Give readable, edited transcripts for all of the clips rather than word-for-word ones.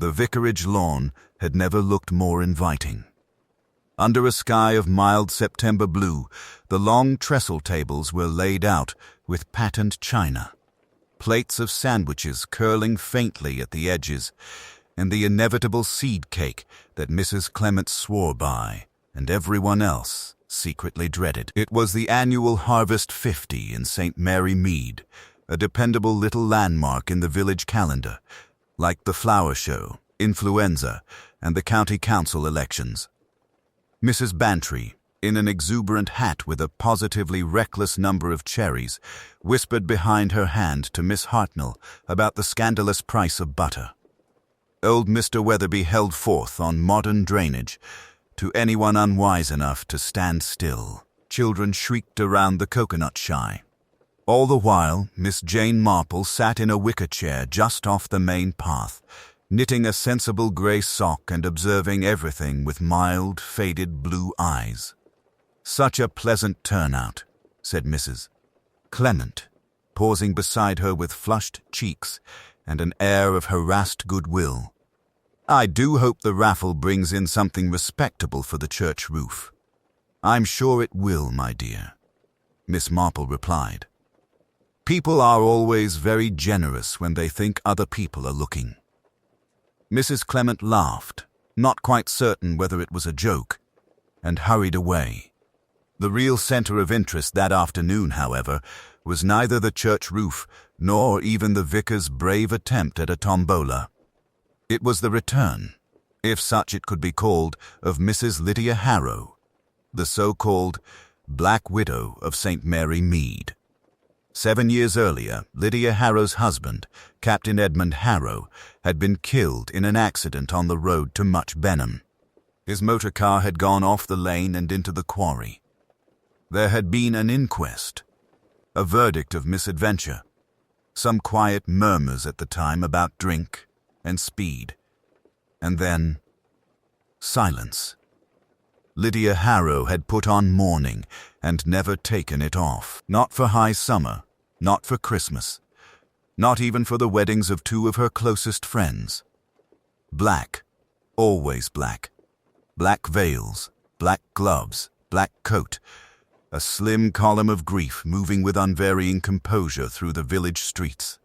The vicarage lawn had never looked more inviting. Under a sky of mild September blue, the long trestle tables were laid out with patterned china, plates of sandwiches curling faintly at the edges, and the inevitable seed cake that Mrs. Clement swore by, and everyone else secretly dreaded. It was the annual Harvest 50 in St. Mary Mead, a dependable little landmark in the village calendar, like the flower show, influenza, and the county council elections. Mrs. Bantry, in an exuberant hat with a positively reckless number of cherries, whispered behind her hand to Miss Hartnell about the scandalous price of butter. Old Mr. Weatherby held forth on modern drainage to anyone unwise enough to stand still. Children shrieked around the coconut shy. All the while, Miss Jane Marple sat in a wicker chair just off the main path, knitting a sensible grey sock and observing everything with mild, faded blue eyes. "Such a pleasant turnout," said Mrs. Clement, pausing beside her with flushed cheeks and an air of harassed goodwill. "I do hope the raffle brings in something respectable for the church roof." "I'm sure it will, my dear," Miss Marple replied. "People are always very generous when they think other people are looking." Mrs. Clement laughed, not quite certain whether it was a joke, and hurried away. The real center of interest that afternoon, however, was neither the church roof nor even the vicar's brave attempt at a tombola. It was the return, if such it could be called, of Mrs. Lydia Harrow, the so-called Black Widow of St. Mary Mead. 7 years earlier, Lydia Harrow's husband, Captain Edmund Harrow, had been killed in an accident on the road to Much Benham. His motor car had gone off the lane and into the quarry. There had been an inquest, a verdict of misadventure, some quiet murmurs at the time about drink and speed, and then silence. Lydia Harrow had put on mourning and never taken it off. Not for high summer, not for Christmas, not even for the weddings of 2 of her closest friends. Black, always black. Black veils, black gloves, black coat, a slim column of grief moving with unvarying composure through the village streets.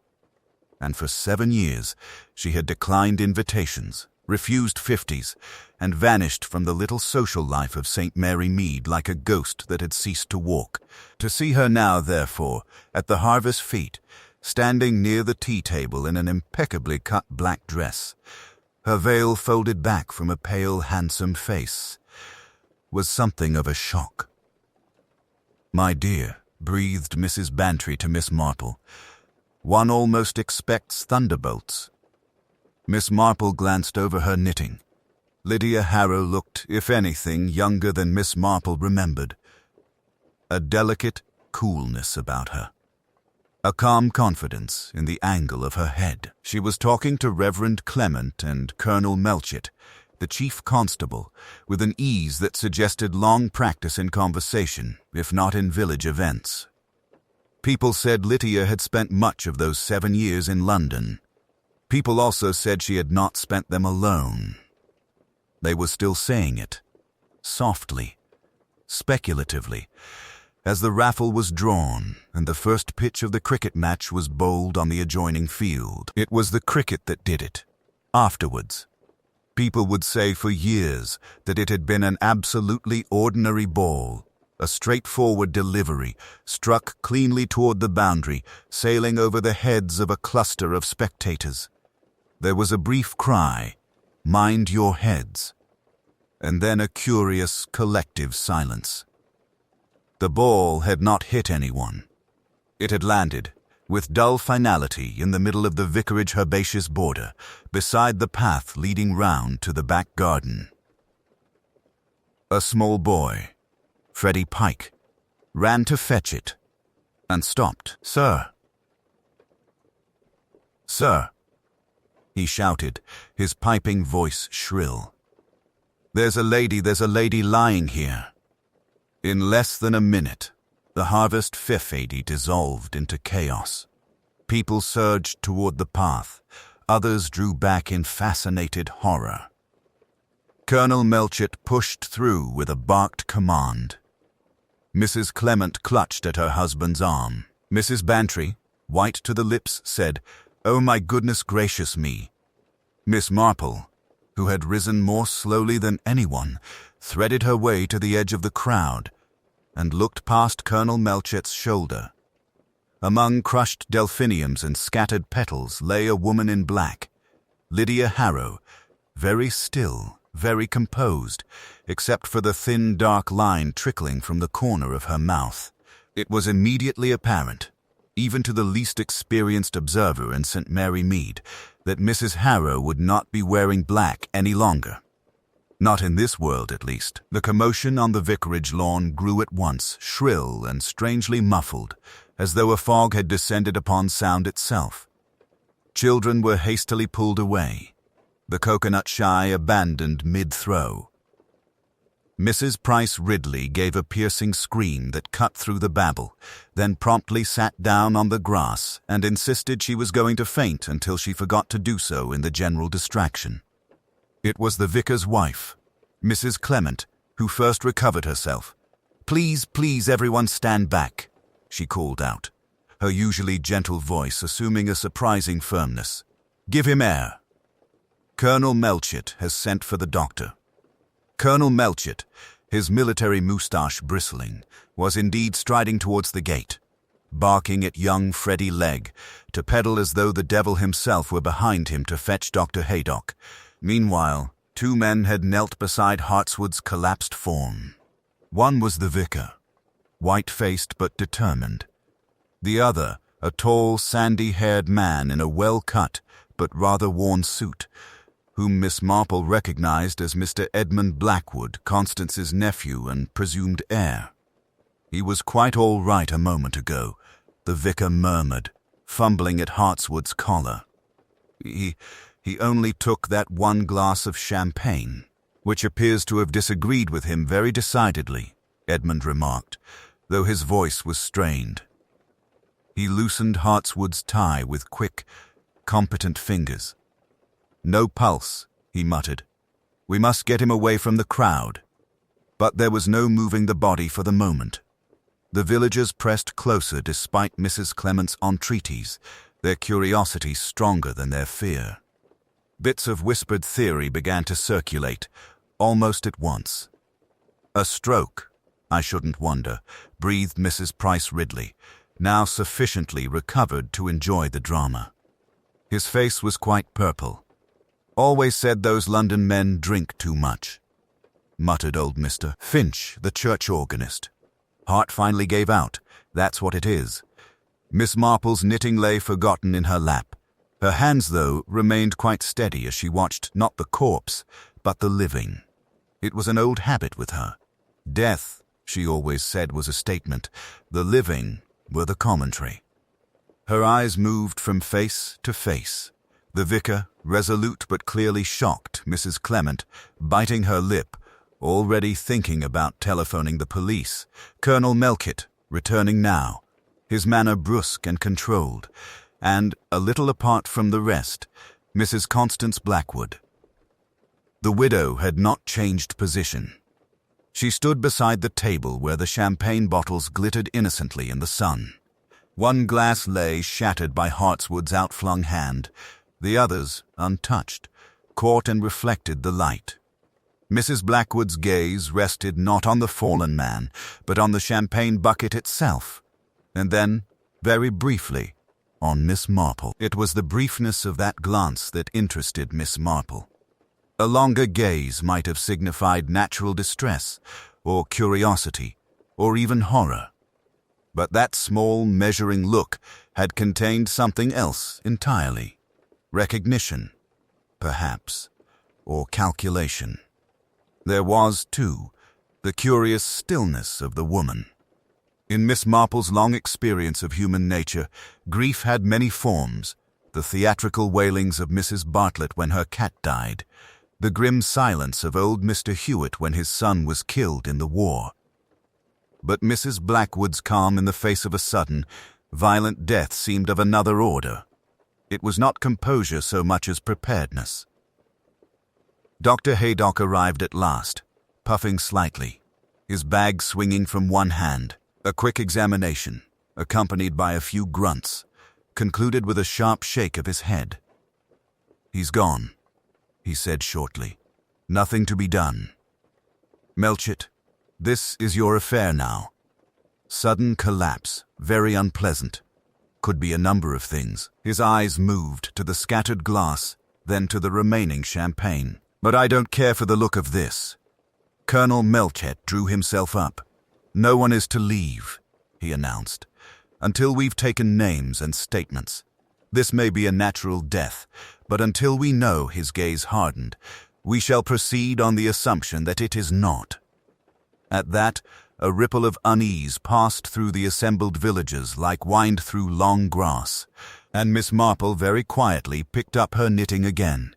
And for 7 years she had declined invitations, refused 50s, and vanished from the little social life of St. Mary Mead like a ghost that had ceased to walk. To see her now, therefore, at the harvest fete, standing near the tea-table in an impeccably cut black dress, her veil folded back from a pale, handsome face, was something of a shock. "My dear," breathed Mrs. Bantry to Miss Marple, "one almost expects thunderbolts." Miss Marple glanced over her knitting. Lydia Harrow looked, if anything, younger than Miss Marple remembered. A delicate coolness about her, a calm confidence in the angle of her head. She was talking to Reverend Clement and Colonel Melchett, the chief constable, with an ease that suggested long practice in conversation, if not in village events. People said Lydia had spent much of those 7 years in London. People also said she had not spent them alone. They were still saying it, softly, speculatively, as the raffle was drawn and the first pitch of the cricket match was bowled on the adjoining field. It was the cricket that did it. Afterwards, people would say for years that it had been an absolutely ordinary ball, a straightforward delivery, struck cleanly toward the boundary, sailing over the heads of a cluster of spectators. There was a brief cry, "Mind your heads," and then a curious collective silence. The ball had not hit anyone. It had landed, with dull finality, in the middle of the vicarage herbaceous border, beside the path leading round to the back garden. A small boy, Freddie Pike, ran to fetch it, and stopped. "Sir! Sir!" he shouted, his piping voice shrill. There's a lady lying here." In less than a minute, the harvest fifady dissolved into chaos. People surged toward the path, Others drew back in fascinated horror. Colonel Melchett pushed through with a barked command. Mrs. Clement clutched at her husband's arm. Mrs. Bantry, white to the lips, said, "Oh, my goodness gracious me." Miss Marple, who had risen more slowly than anyone, threaded her way to the edge of the crowd and looked past Colonel Melchett's shoulder. Among crushed delphiniums and scattered petals lay a woman in black, Lydia Harrow, very still, very composed, except for the thin dark line trickling from the corner of her mouth. It was immediately apparent, even to the least experienced observer in St. Mary Mead, that Mrs. Harrow would not be wearing black any longer. Not in this world, at least. The commotion on the vicarage lawn grew at once, shrill and strangely muffled, as though a fog had descended upon sound itself. Children were hastily pulled away, the coconut shy abandoned mid-throw. Mrs. Price Ridley gave a piercing scream that cut through the babble, then promptly sat down on the grass and insisted she was going to faint until she forgot to do so in the general distraction. It was the vicar's wife, Mrs. Clement, who first recovered herself. "Please, please, everyone stand back," she called out, her usually gentle voice assuming a surprising firmness. "Give him air. Colonel Melchett has sent for the doctor." Colonel Melchett, his military moustache bristling, was indeed striding towards the gate, barking at young Freddie Legg to pedal as though the devil himself were behind him to fetch Dr. Haydock. Meanwhile, two men had knelt beside Hartswood's collapsed form. One was the vicar, white-faced but determined. The other, a tall, sandy-haired man in a well-cut but rather worn suit, whom Miss Marple recognized as Mr. Edmund Blackwood, Constance's nephew and presumed heir. "He was quite all right a moment ago," the vicar murmured, fumbling at Hartswood's collar. He only took that one glass of champagne, which appears to have disagreed with him very decidedly," Edmund remarked, though his voice was strained. He loosened Hartswood's tie with quick, competent fingers. "No pulse," he muttered. "We must get him away from the crowd." But there was no moving the body for the moment. The villagers pressed closer despite Mrs. Clement's entreaties, their curiosity stronger than their fear. Bits of whispered theory began to circulate, almost at once. "A stroke, I shouldn't wonder," breathed Mrs. Price Ridley, now sufficiently recovered to enjoy the drama. His face was quite purple. "Always said those London men drink too much," muttered old Mr. Finch, the church organist. "Heart finally gave out, that's what it is." Miss Marple's knitting lay forgotten in her lap. Her hands, though, remained quite steady as she watched not the corpse, but the living. It was an old habit with her. Death, she always said, was a statement. The living were the commentary. Her eyes moved from face to face. The vicar, resolute but clearly shocked, Mrs. Clement, biting her lip, already thinking about telephoning the police. Colonel Melchett, returning now, his manner brusque and controlled, and, a little apart from the rest, Mrs. Constance Blackwood. The widow had not changed position. She stood beside the table where the champagne bottles glittered innocently in the sun. One glass lay shattered by Hartswood's outflung hand, the others, untouched, caught and reflected the light. Mrs. Blackwood's gaze rested not on the fallen man, but on the champagne bucket itself, and then, very briefly, on Miss Marple. It was the briefness of that glance that interested Miss Marple. A longer gaze might have signified natural distress, or curiosity, or even horror. But that small, measuring look had contained something else entirely. Recognition, perhaps, or calculation. There was, too, the curious stillness of the woman. In Miss Marple's long experience of human nature, grief had many forms: the theatrical wailings of Mrs. Bartlett when her cat died, the grim silence of old Mr. Hewitt when his son was killed in the war. But Mrs. Blackwood's calm in the face of a sudden, violent death seemed of another order. It was not composure so much as preparedness. Dr. Haydock arrived at last, puffing slightly, his bag swinging from one hand. A quick examination, accompanied by a few grunts, concluded with a sharp shake of his head. "He's gone," he said shortly. "Nothing to be done. Melchett, this is your affair now." Sudden collapse, very unpleasant. Could be a number of things. His eyes moved to the scattered glass, then to the remaining champagne. "But I don't care for the look of this." Colonel Melchett drew himself up. "No one is to leave," he announced, "until we've taken names and statements. This may be a natural death, but until we know," his gaze hardened, "we shall proceed on the assumption that it is not." At that, a ripple of unease passed through the assembled villagers like wind through long grass, and Miss Marple very quietly picked up her knitting again.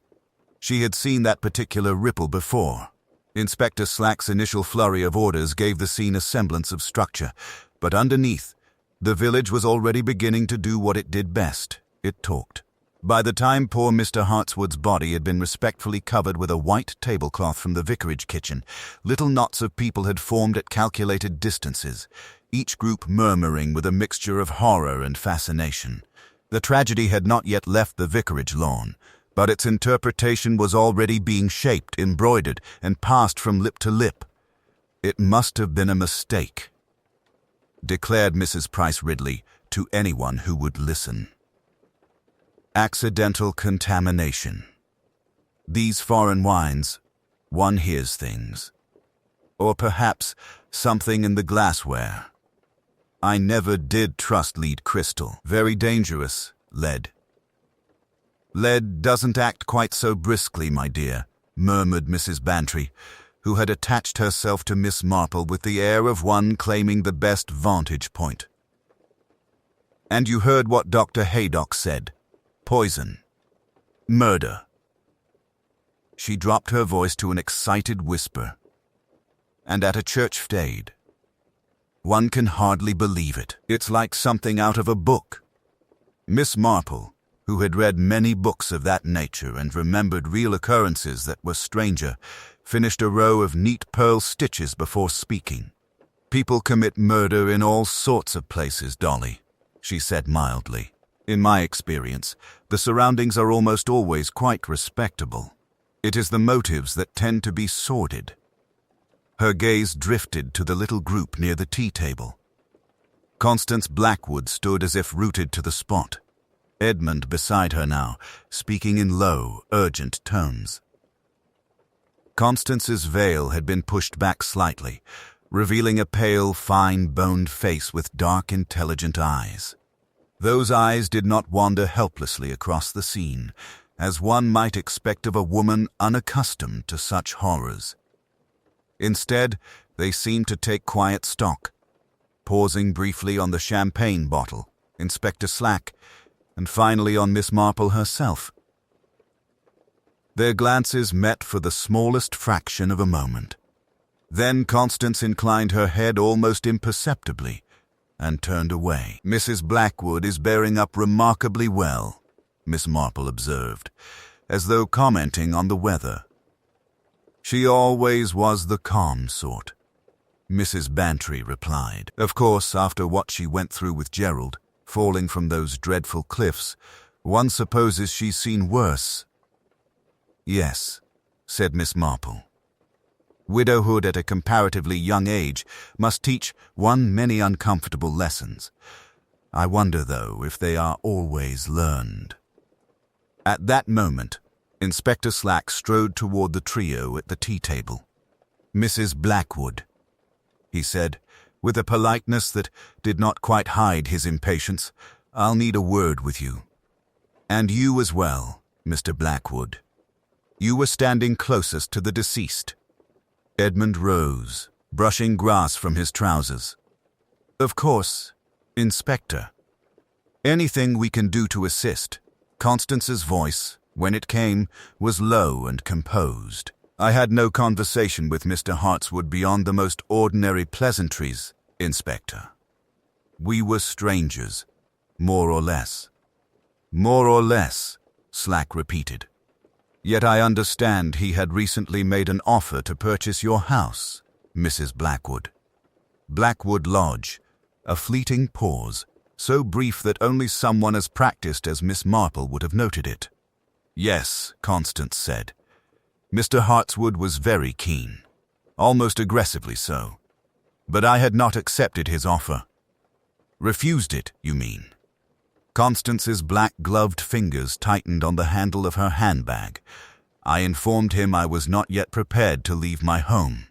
She had seen that particular ripple before. Inspector Slack's initial flurry of orders gave the scene a semblance of structure, but underneath, the village was already beginning to do what it did best. It talked. By the time poor Mr. Hartswood's body had been respectfully covered with a white tablecloth from the vicarage kitchen, little knots of people had formed at calculated distances, each group murmuring with a mixture of horror and fascination. The tragedy had not yet left the vicarage lawn, but its interpretation was already being shaped, embroidered, and passed from lip to lip. "It must have been a mistake," declared Mrs. Price Ridley to anyone who would listen. Accidental contamination. These foreign wines, one hears things. Or perhaps something in the glassware. I never did trust lead crystal. Very dangerous, lead. "Lead doesn't act quite so briskly, my dear," murmured Mrs. Bantry, who had attached herself to Miss Marple with the air of one claiming the best vantage point. "And you heard what Dr. Haydock said. Poison. Murder." She dropped her voice to an excited whisper. "And at a church fade. One can hardly believe it. It's like something out of a book." Miss Marple, who had read many books of that nature and remembered real occurrences that were stranger, finished a row of neat pearl stitches before speaking. "People commit murder in all sorts of places, Dolly," she said mildly. "In my experience, the surroundings are almost always quite respectable. It is the motives that tend to be sordid." Her gaze drifted to the little group near the tea table. Constance Blackwood stood as if rooted to the spot. Edmund beside her now, speaking in low, urgent tones. Constance's veil had been pushed back slightly, revealing a pale, fine-boned face with dark, intelligent eyes. Those eyes did not wander helplessly across the scene, as one might expect of a woman unaccustomed to such horrors. Instead, they seemed to take quiet stock, pausing briefly on the champagne bottle, Inspector Slack, and finally on Miss Marple herself. Their glances met for the smallest fraction of a moment. Then Constance inclined her head almost imperceptibly and turned away. "Mrs. Blackwood is bearing up remarkably well," Miss Marple observed, as though commenting on the weather. "She always was the calm sort," Mrs. Bantry replied. "Of course, after what she went through with Gerald, falling from those dreadful cliffs, one supposes she's seen worse." "Yes," said Miss Marple. "Widowhood at a comparatively young age must teach one many uncomfortable lessons. I wonder, though, if they are always learned." At that moment, Inspector Slack strode toward the trio at the tea table. "Mrs. Blackwood," he said, with a politeness that did not quite hide his impatience, "I'll need a word with you. And you as well, Mr. Blackwood. You were standing closest to the deceased." Edmund rose, brushing grass from his trousers. "Of course, Inspector. Anything we can do to assist." Constance's voice, when it came, was low and composed. "I had no conversation with Mr. Hartswood beyond the most ordinary pleasantries, Inspector. We were strangers, more or less. More or less, Slack repeated. Yet I understand he had recently made an offer to purchase your house, Mrs. Blackwood. Blackwood Lodge, a fleeting pause, so brief that only someone as practiced as Miss Marple would have noted it. Yes, Constance said. Mr. Hartswood was very keen, almost aggressively so. But I had not accepted his offer. Refused it, you mean? Constance's black-gloved fingers tightened on the handle of her handbag. I informed him I was not yet prepared to leave my home.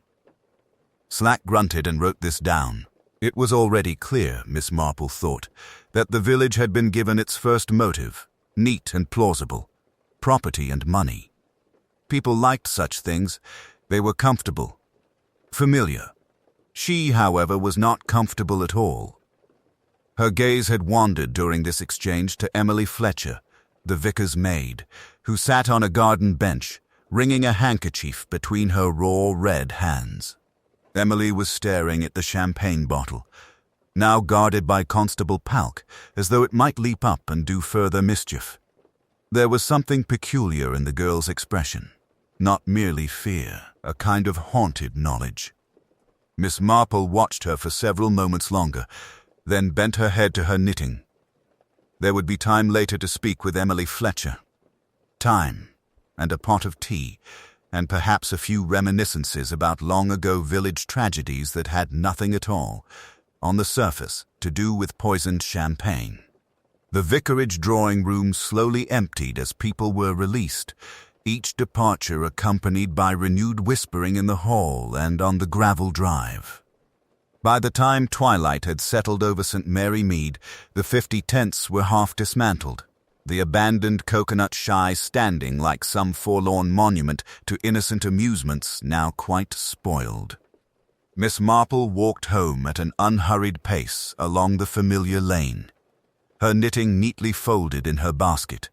Slack grunted and wrote this down. It was already clear, Miss Marple thought, that the village had been given its first motive, neat and plausible, property and money. People liked such things. They were comfortable, familiar. She, however, was not comfortable at all. Her gaze had wandered during this exchange to Emily Fletcher, the vicar's maid, who sat on a garden bench, wringing a handkerchief between her raw red hands. Emily was staring at the champagne bottle, now guarded by Constable Palk, as though it might leap up and do further mischief. There was something peculiar in the girl's expression, not merely fear, a kind of haunted knowledge. Miss Marple watched her for several moments longer, then bent her head to her knitting. There would be time later to speak with Emily Fletcher. Time, and a pot of tea, and perhaps a few reminiscences about long-ago village tragedies that had nothing at all, on the surface, to do with poisoned champagne. The vicarage drawing-room slowly emptied as people were released, each departure accompanied by renewed whispering in the hall and on the gravel drive. By the time twilight had settled over St. Mary Mead, the 50 tents were half dismantled, the abandoned coconut shy standing like some forlorn monument to innocent amusements now quite spoiled. Miss Marple walked home at an unhurried pace along the familiar lane, her knitting neatly folded in her basket.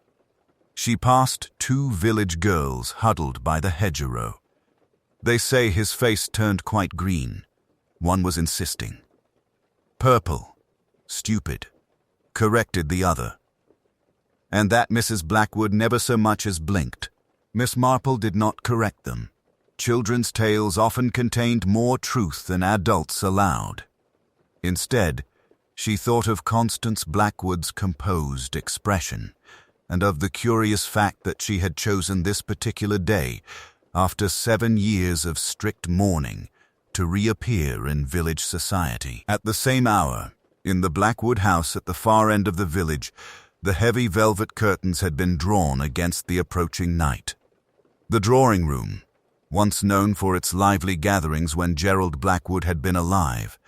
She passed 2 village girls huddled by the hedgerow. They say his face turned quite green. One was insisting. Purple, stupid, corrected the other. And that Mrs. Blackwood never so much as blinked. Miss Marple did not correct them. Children's tales often contained more truth than adults allowed. Instead, she thought of Constance Blackwood's composed expression, and of the curious fact that she had chosen this particular day, after 7 years of strict mourning, to reappear in village society. At the same hour, in the Blackwood house at the far end of the village, the heavy velvet curtains had been drawn against the approaching night. The drawing-room, once known for its lively gatherings when Gerald Blackwood had been alive,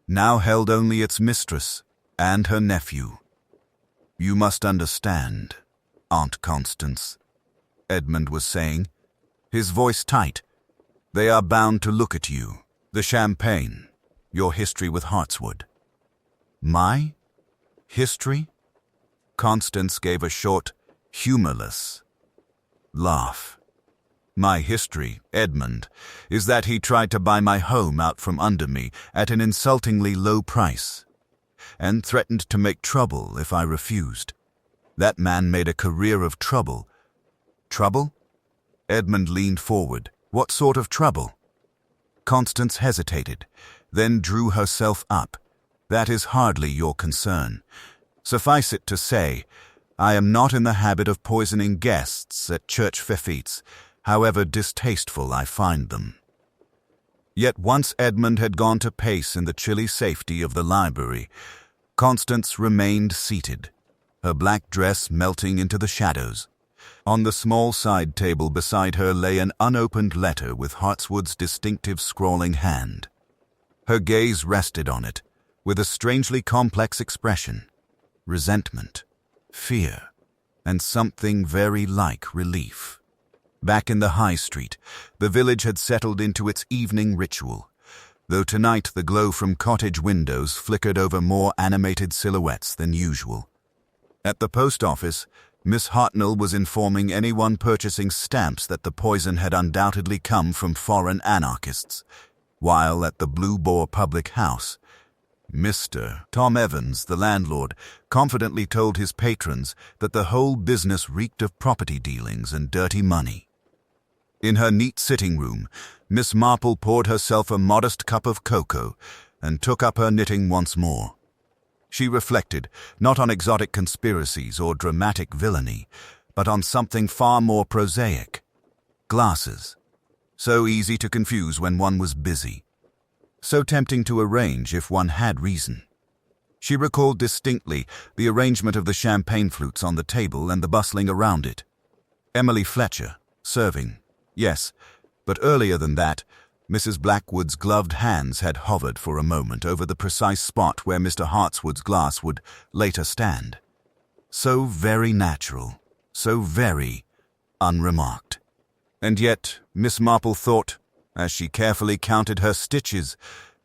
now held only its mistress and her nephew. "You must understand, Aunt Constance," Edmund was saying, his voice tight. "They are bound to look at you. The champagne, your history with Hartswood." "My? History?" Constance gave a short, humorless laugh. "My history, Edmund, is that he tried to buy my home out from under me at an insultingly low price, and threatened to make trouble if I refused. That man made a career of trouble." "Trouble?" Edmund leaned forward. "What sort of trouble?" Constance hesitated, then drew herself up. "That is hardly your concern. Suffice it to say, I am not in the habit of poisoning guests at church fetes, however distasteful I find them." Yet once Edmund had gone to pace in the chilly safety of the library, Constance remained seated, her black dress melting into the shadows. On the small side table beside her lay an unopened letter with Hartswood's distinctive scrawling hand. Her gaze rested on it, with a strangely complex expression: resentment, fear, and something very like relief. Back in the high street, the village had settled into its evening ritual, though tonight the glow from cottage windows flickered over more animated silhouettes than usual. At the post office, Miss Hartnell was informing anyone purchasing stamps that the poison had undoubtedly come from foreign anarchists, while at the Blue Boar public house, Mr. Tom Evans, the landlord, confidently told his patrons that the whole business reeked of property dealings and dirty money. In her neat sitting room, Miss Marple poured herself a modest cup of cocoa and took up her knitting once more. She reflected, not on exotic conspiracies or dramatic villainy, but on something far more prosaic. Glasses. So easy to confuse when one was busy. So tempting to arrange if one had reason. She recalled distinctly the arrangement of the champagne flutes on the table and the bustling around it. Emily Fletcher, serving. Yes, but earlier than that, Mrs. Blackwood's gloved hands had hovered for a moment over the precise spot where Mr. Hartswood's glass would later stand. So very natural, so very unremarked. And yet, Miss Marple thought, as she carefully counted her stitches,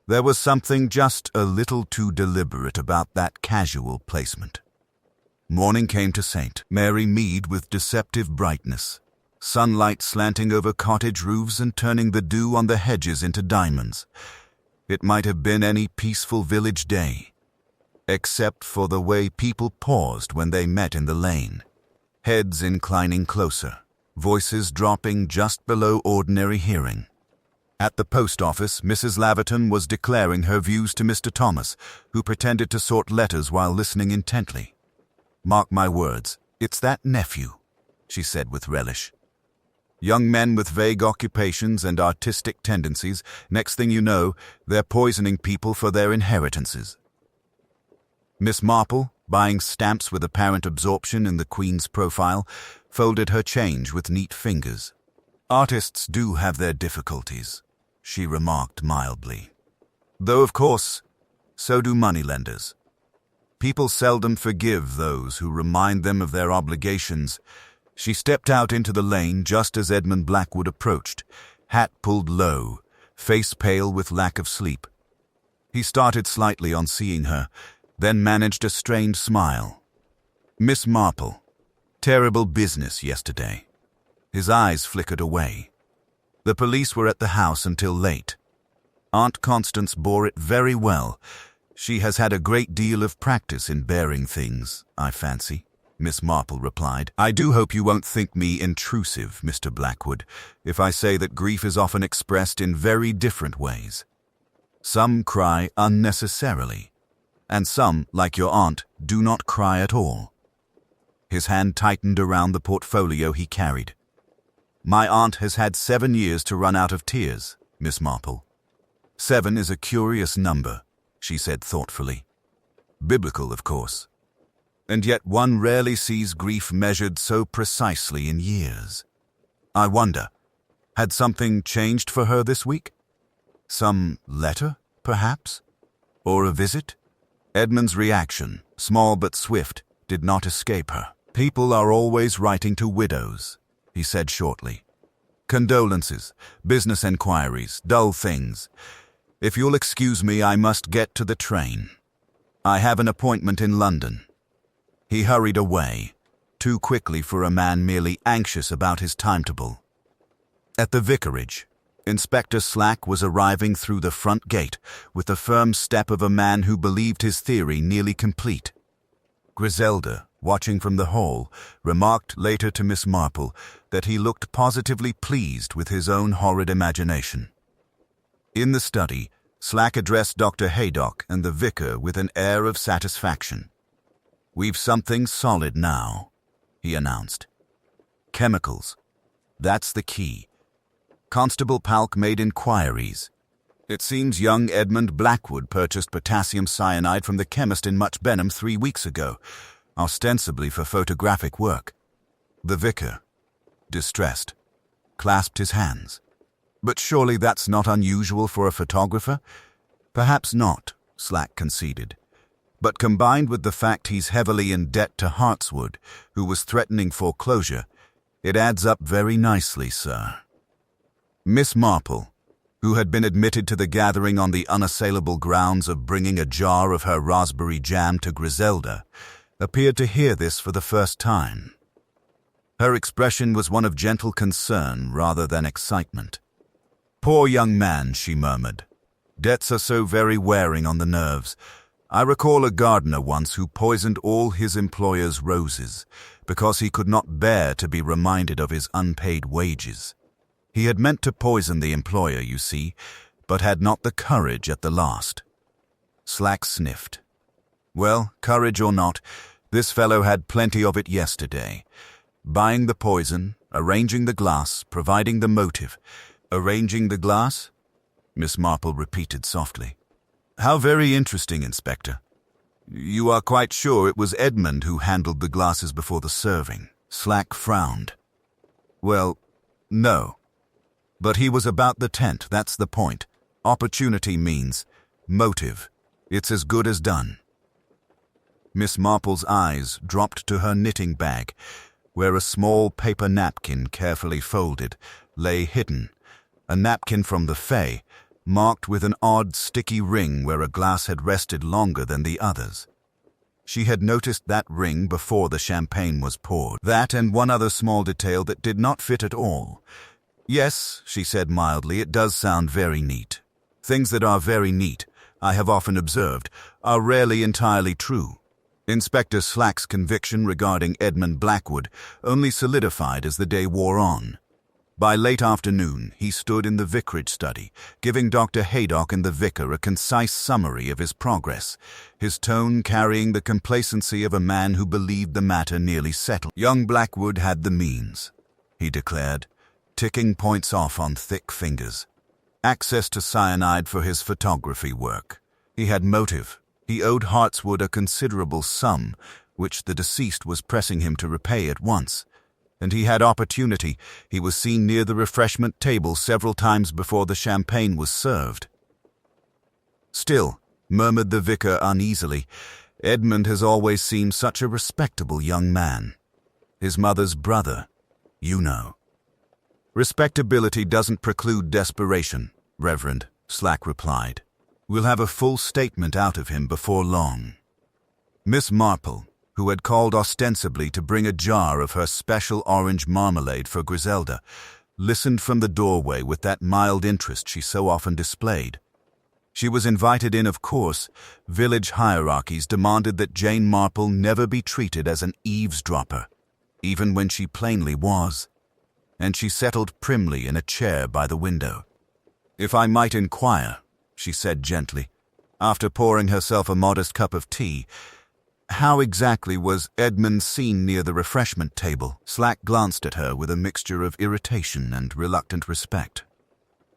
there was something just a little too deliberate about that casual placement. Morning came to St. Mary Mead with deceptive brightness, sunlight slanting over cottage roofs and turning the dew on the hedges into diamonds. It might have been any peaceful village day, except for the way people paused when they met in the lane, heads inclining closer, voices dropping just below ordinary hearing. At the post office, Mrs. Laverton was declaring her views to Mr. Thomas, who pretended to sort letters while listening intently. "Mark my words, it's that nephew," she said with relish. "Young men with vague occupations and artistic tendencies, next thing you know, they're poisoning people for their inheritances." Miss Marple, buying stamps with apparent absorption in the Queen's profile, folded her change with neat fingers. "Artists do have their difficulties," she remarked mildly. "Though, of course, so do moneylenders. People seldom forgive those who remind them of their obligations." She stepped out into the lane just as Edmund Blackwood approached, hat pulled low, face pale with lack of sleep. He started slightly on seeing her, then managed a strained smile. "Miss Marple, terrible business yesterday." His eyes flickered away. "The police were at the house until late. Aunt Constance bore it very well. She has had a great deal of practice in bearing things, I fancy," Miss Marple replied. "I do hope you won't think me intrusive, Mr. Blackwood, if I say that grief is often expressed in very different ways. Some cry unnecessarily, and some, like your aunt, do not cry at all." His hand tightened around the portfolio he carried. "My aunt has had 7 years to run out of tears, Miss Marple. 7 is a curious number," she said thoughtfully. "Biblical, of course. And yet one rarely sees grief measured so precisely in years. I wonder, had something changed for her this week? Some letter, perhaps? Or a visit?" Edmund's reaction, small but swift, did not escape her. "People are always writing to widows," he said shortly. "Condolences, business enquiries, dull things. If you'll excuse me, I must get to the train. I have an appointment in London." He hurried away, too quickly for a man merely anxious about his timetable. At the vicarage, Inspector Slack was arriving through the front gate with the firm step of a man who believed his theory nearly complete. Griselda, watching from the hall, remarked later to Miss Marple that he looked positively pleased with his own horrid imagination. In the study, Slack addressed Dr. Haydock and the vicar with an air of satisfaction. "We've something solid now," he announced. "Chemicals. That's the key. Constable Palk made inquiries. It seems young Edmund Blackwood purchased potassium cyanide from the chemist in Much Benham 3 weeks ago, ostensibly for photographic work." The vicar, distressed, clasped his hands. "But surely that's not unusual for a photographer?" "Perhaps not," Slack conceded. "But combined with the fact he's heavily in debt to Hartswood, who was threatening foreclosure, it adds up very nicely, sir." Miss Marple, who had been admitted to the gathering on the unassailable grounds of bringing a jar of her raspberry jam to Griselda, appeared to hear this for the first time. Her expression was one of gentle concern rather than excitement. "Poor young man," she murmured. Debts are so very wearing on the nerves. I recall a gardener once who poisoned all his employer's roses because he could not bear to be reminded of his unpaid wages. He had meant to poison the employer, you see, but had not the courage at the last. Slack sniffed. Well, courage or not, this fellow had plenty of it yesterday. Buying the poison, arranging the glass, providing the motive. Arranging the glass? Miss Marple repeated softly. How very interesting, Inspector. You are quite sure it was Edmund who handled the glasses before the serving? Slack frowned. Well, no. But he was about the tent, that's the point. Opportunity means motive. It's as good as done. Miss Marple's eyes dropped to her knitting bag, where a small paper napkin carefully folded lay hidden, a napkin from the Fae, marked with an odd sticky ring where a glass had rested longer than the others. She had noticed that ring before the champagne was poured. That and one other small detail that did not fit at all. Yes, she said mildly, it does sound very neat. Things that are very neat, I have often observed, are rarely entirely true. Inspector Slack's conviction regarding Edmund Blackwood only solidified as the day wore on. By late afternoon, he stood in the vicarage study, giving Dr. Haydock and the vicar a concise summary of his progress, his tone carrying the complacency of a man who believed the matter nearly settled. Young Blackwood had the means, he declared, ticking points off on thick fingers. Access to cyanide for his photography work. He had motive. He owed Hartswood a considerable sum, which the deceased was pressing him to repay at once. And he had opportunity. He was seen near the refreshment table several times before the champagne was served. Still, murmured the vicar uneasily, Edmund has always seemed such a respectable young man. His mother's brother, you know. Respectability doesn't preclude desperation, Reverend, Slack replied. We'll have a full statement out of him before long. Miss Marple, who had called ostensibly to bring a jar of her special orange marmalade for Griselda, listened from the doorway with that mild interest she so often displayed. She was invited in, of course. Village hierarchies demanded that Jane Marple never be treated as an eavesdropper, even when she plainly was. And she settled primly in a chair by the window. If I might inquire, she said gently, after pouring herself a modest cup of tea, how exactly was Edmund seen near the refreshment table? Slack glanced at her with a mixture of irritation and reluctant respect.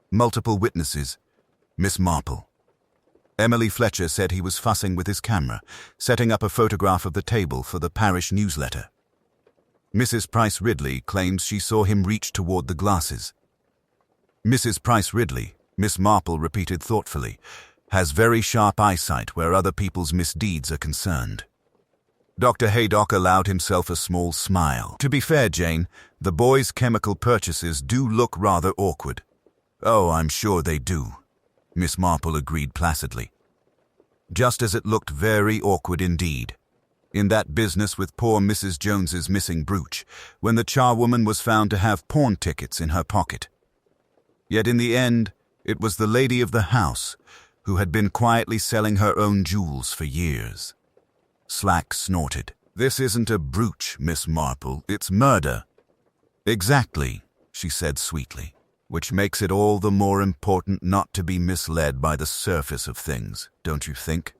Multiple witnesses. Miss Marple. Emily Fletcher said he was fussing with his camera, setting up a photograph of the table for the parish newsletter. Mrs. Price Ridley claims she saw him reach toward the glasses. Mrs. Price Ridley, Miss Marple repeated thoughtfully, has very sharp eyesight where other people's misdeeds are concerned. Dr. Haydock allowed himself a small smile. To be fair, Jane, the boys' chemical purchases do look rather awkward. Oh, I'm sure they do, Miss Marple agreed placidly. Just as it looked very awkward indeed. In that business with poor Mrs. Jones's missing brooch, when the charwoman was found to have pawn tickets in her pocket. Yet in the end, it was the lady of the house, who had been quietly selling her own jewels for years. Slack snorted. This isn't a brooch, Miss Marple, it's murder. Exactly, she said sweetly, which makes it all the more important not to be misled by the surface of things, don't you think?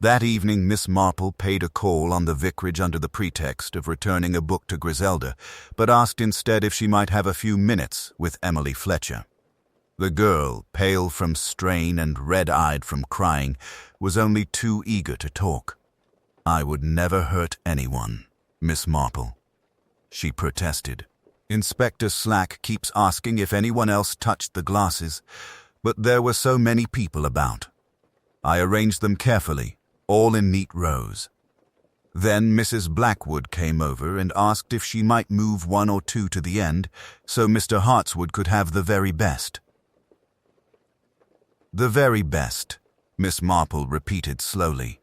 That evening Miss Marple paid a call on the vicarage under the pretext of returning a book to Griselda, but asked instead if she might have a few minutes with Emily Fletcher. The girl, pale from strain and red-eyed from crying, was only too eager to talk. I would never hurt anyone, Miss Marple, she protested. Inspector Slack keeps asking if anyone else touched the glasses, but there were so many people about. I arranged them carefully, all in neat rows. Then Mrs. Blackwood came over and asked if she might move one or two to the end, so Mr. Hartswood could have the very best. The very best, Miss Marple repeated slowly.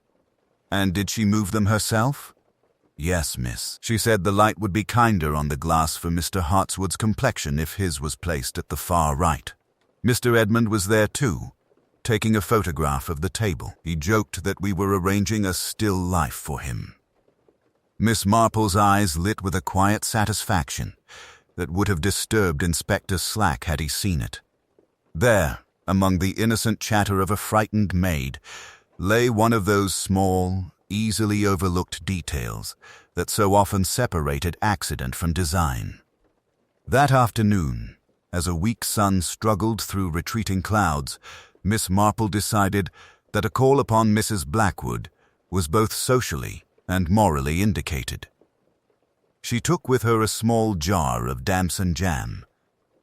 And did she move them herself? Yes, miss. She said the light would be kinder on the glass for Mr. Hartswood's complexion if his was placed at the far right. Mr. Edmund was there too. taking a photograph of the table. He joked that we were arranging a still life for him. Miss Marple's eyes lit with a quiet satisfaction that would have disturbed Inspector Slack had he seen it. There, among the innocent chatter of a frightened maid, lay one of those small, easily overlooked details that so often separated accident from design. That afternoon, as a weak sun struggled through retreating clouds, Miss Marple decided that a call upon Mrs. Blackwood was both socially and morally indicated. She took with her a small jar of damson jam,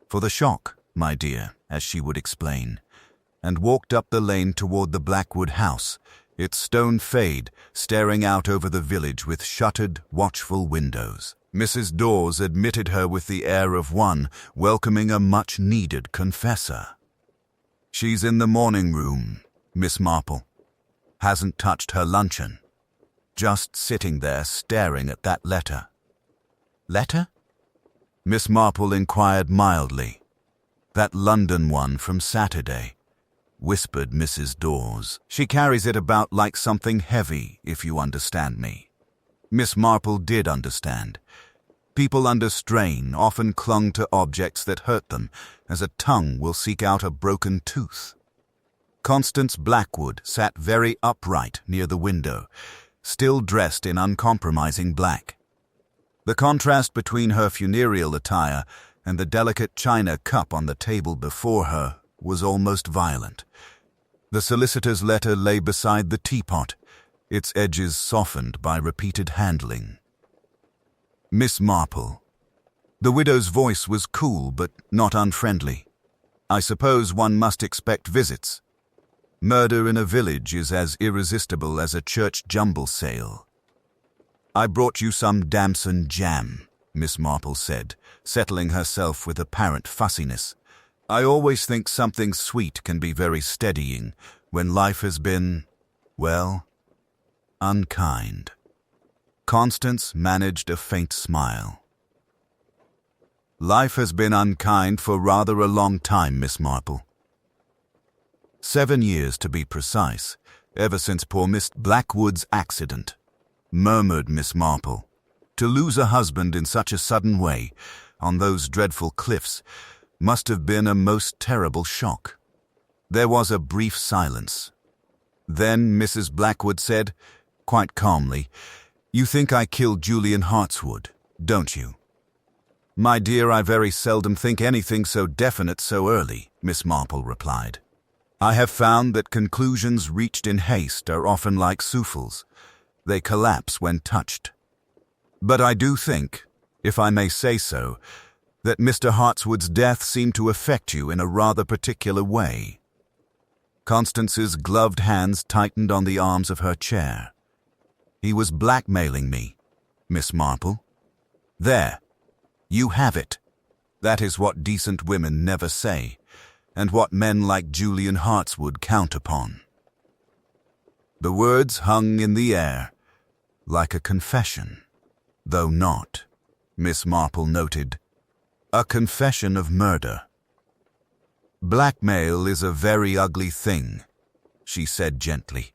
"for the shock, my dear," as she would explain, and walked up the lane toward the Blackwood house, its stone fade staring out over the village with shuttered, watchful windows. Mrs. Dawes admitted her with the air of one welcoming a much-needed confessor. "She's in the morning room, Miss Marple. Hasn't touched her luncheon. Just sitting there staring at that letter." "Letter?" Miss Marple inquired mildly. "That London one from Saturday," whispered Mrs. Dawes. "She carries it about like something heavy, if you understand me." Miss Marple did understand. People under strain often clung to objects that hurt them, as a tongue will seek out a broken tooth. Constance Blackwood sat very upright near the window, still dressed in uncompromising black. The contrast between her funereal attire and the delicate china cup on the table before her was almost violent. The solicitor's letter lay beside the teapot, its edges softened by repeated handling. "Miss Marple." The widow's voice was cool but not unfriendly. "I suppose one must expect visits. Murder in a village is as irresistible as a church jumble sale." "I brought you some damson jam," Miss Marple said, settling herself with apparent fussiness. "I always think something sweet can be very steadying when life has been, well, unkind." Constance managed a faint smile. "Life has been unkind for rather a long time, Miss Marple. 7 years to be precise, ever since poor Miss Blackwood's accident," murmured Miss Marple. "To lose a husband in such a sudden way, on those dreadful cliffs, must have been a most terrible shock." There was a brief silence. Then Mrs. Blackwood said, quite calmly, "You think I killed Julian Hartswood, don't you?" "My dear, I very seldom think anything so definite so early," Miss Marple replied. "I have found that conclusions reached in haste are often like souffles. They collapse when touched. But I do think, if I may say so, that Mr. Hartswood's death seemed to affect you in a rather particular way." Constance's gloved hands tightened on the arms of her chair. "He was blackmailing me, Miss Marple. There, you have it. That is what decent women never say, and what men like Julian Hartswood count upon." The words hung in the air, like a confession, though not, Miss Marple noted, a confession of murder. "Blackmail is a very ugly thing," she said gently.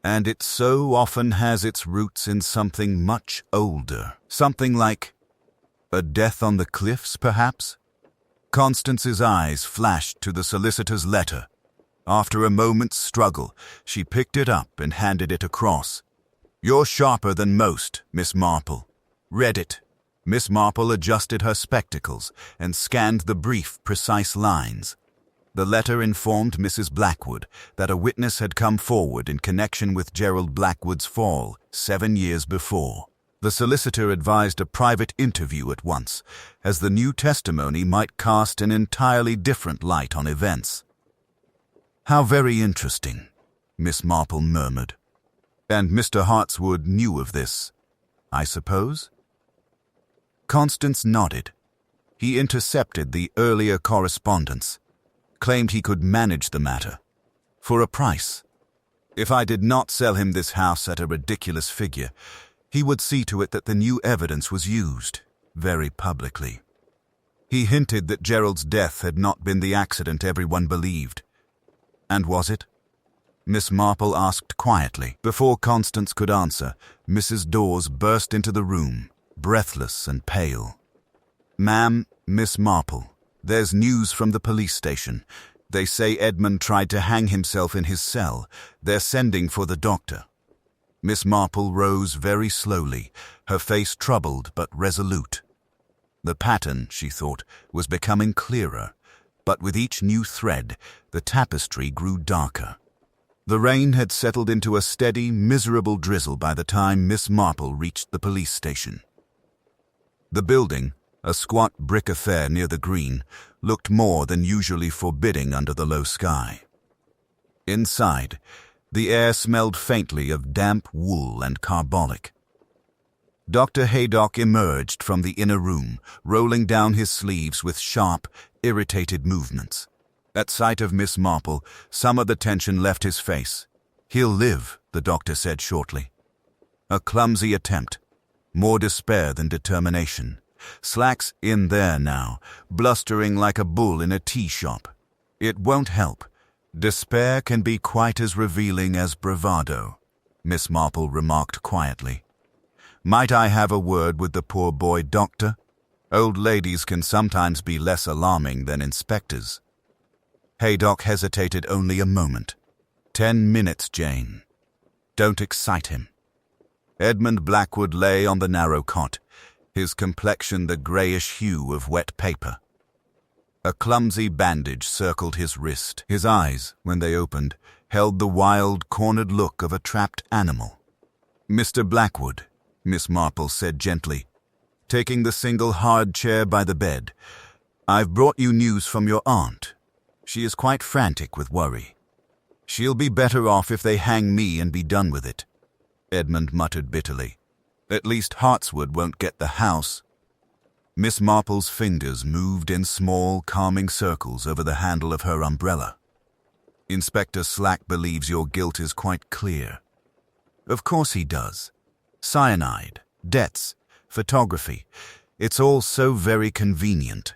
"And it so often has its roots in something much older. Something like a death on the cliffs, perhaps?" Constance's eyes flashed to the solicitor's letter. After a moment's struggle, she picked it up and handed it across. "You're sharper than most, Miss Marple. Read it." Miss Marple adjusted her spectacles and scanned the brief, precise lines. The letter informed Mrs. Blackwood that a witness had come forward in connection with Gerald Blackwood's fall 7 years before. The solicitor advised a private interview at once, as the new testimony might cast an entirely different light on events. "How very interesting," Miss Marple murmured. "And Mr. Hartswood knew of this, I suppose?" Constance nodded. He intercepted the earlier correspondence, claimed he could manage the matter. "For a price. If I did not sell him this house at a ridiculous figure, he would see to it that the new evidence was used, very publicly. He hinted that Gerald's death had not been the accident everyone believed. And was it? Miss Marple asked quietly. Before Constance could answer, Mrs. Dawes burst into the room, breathless and pale. "Ma'am, Miss Marple, there's news from the police station. They say Edmund tried to hang himself in his cell. They're sending for the doctor." Miss Marple rose very slowly, her face troubled but resolute. The pattern, she thought, was becoming clearer, but with each new thread, the tapestry grew darker. The rain had settled into a steady, miserable drizzle by the time Miss Marple reached the police station. The building, a squat brick affair near the green, looked more than usually forbidding under the low sky. Inside, the air smelled faintly of damp wool and carbolic. Dr. Haydock emerged from the inner room, rolling down his sleeves with sharp, irritated movements. At sight of Miss Marple, some of the tension left his face. "He'll live," the doctor said shortly. A clumsy attempt, more despair than determination. Slack's in there now, blustering like a bull in a tea shop. "It won't help. Despair can be quite as revealing as bravado," Miss Marple remarked quietly. "Might I have a word with the poor boy, doctor? Old ladies can sometimes be less alarming than inspectors." Haydock hesitated only a moment. 10 minutes, Jane. Don't excite him." Edmund Blackwood lay on the narrow cot, his complexion the greyish hue of wet paper. A clumsy bandage circled his wrist. His eyes, when they opened, held the wild, cornered look of a trapped animal. "Mr. Blackwood," Miss Marple said gently, taking the single hard chair by the bed, "I've brought you news from your aunt. She is quite frantic with worry. She'll be better off if they hang me and be done with it." Edmund muttered bitterly. "At least Hartswood won't get the house." Miss Marple's fingers moved in small, calming circles over the handle of her umbrella. "Inspector Slack believes your guilt is quite clear." "Of course he does. Cyanide, debts, photography. It's all so very convenient."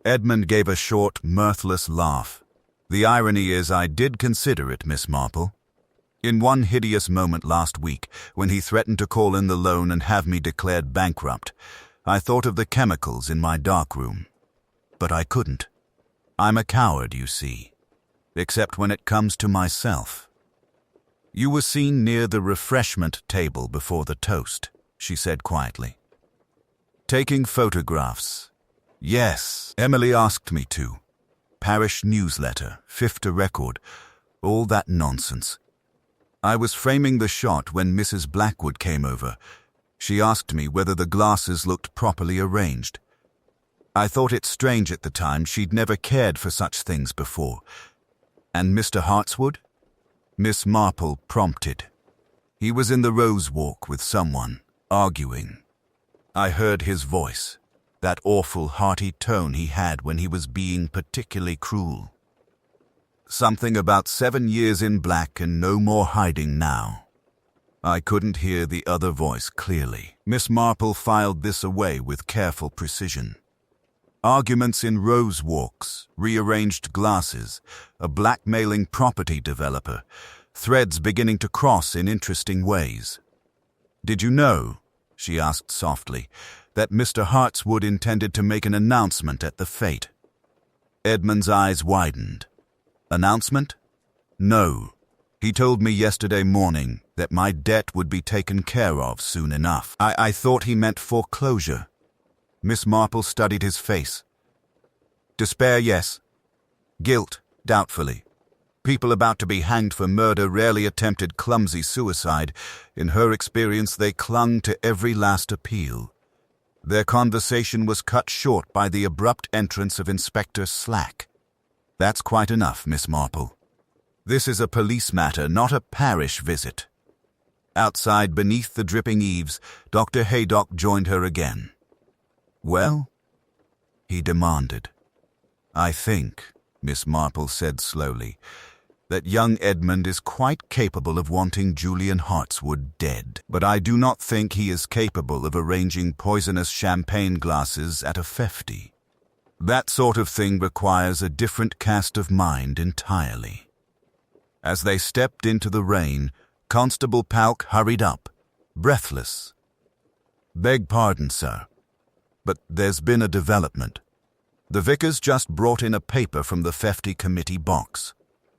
Edmund gave a short, mirthless laugh. "The irony is I did consider it, Miss Marple. In one hideous moment last week, when he threatened to call in the loan and have me declared bankrupt, I thought of the chemicals in my darkroom. But I couldn't. I'm a coward, you see. Except when it comes to myself." "You were seen near the refreshment table before the toast," she said quietly. "Taking photographs." "Yes, Emily asked me to. Parish newsletter, fifth to record, all that nonsense. I was framing the shot when Mrs. Blackwood came over. She asked me whether the glasses looked properly arranged. I thought it strange at the time, she'd never cared for such things before. And Mr. Hartswood?" Miss Marple prompted. "He was in the Rose Walk with someone, arguing. I heard his voice, that awful hearty tone he had when he was being particularly cruel. Something about 7 years in black and no more hiding now." I couldn't hear the other voice clearly. Miss Marple filed this away with careful precision. Arguments in Rose Walks, rearranged glasses, a blackmailing property developer, threads beginning to cross in interesting ways. "Did you know," she asked softly, "that Mr. Hartswood intended to make an announcement at the fete?" Edmund's eyes widened. "Announcement? No. He told me yesterday morning that my debt would be taken care of soon enough." I thought he meant foreclosure." Miss Marple studied his face. "Despair, yes. Guilt, doubtfully. People about to be hanged for murder rarely attempted clumsy suicide. In her experience, they clung to every last appeal. Their conversation was cut short by the abrupt entrance of Inspector Slack. That's quite enough, Miss Marple. This is a police matter, not a parish visit." Outside, beneath the dripping eaves, Dr. Haydock joined her again. "Well?" he demanded. "I think," Miss Marple said slowly, "that young Edmund is quite capable of wanting Julian Hartswood dead. But I do not think he is capable of arranging poisonous champagne glasses at a fefty. That sort of thing requires a different cast of mind entirely." As they stepped into the rain, Constable Palk hurried up, breathless. "Beg pardon, sir, but there's been a development. The vicar's just brought in a paper from the Fefty committee box.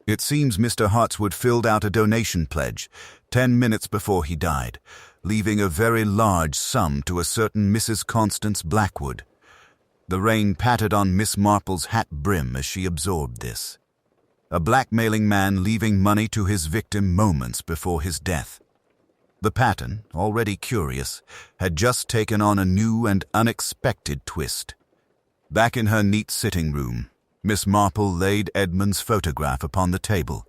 It seems Mr. Hartswood filled out a donation pledge 10 minutes before he died, leaving a very large sum to a certain Mrs. Constance Blackwood." The rain pattered on Miss Marple's hat brim as she absorbed this. A blackmailing man leaving money to his victim moments before his death. The pattern, already curious, had just taken on a new and unexpected twist. Back in her neat sitting room, Miss Marple laid Edmund's photograph upon the table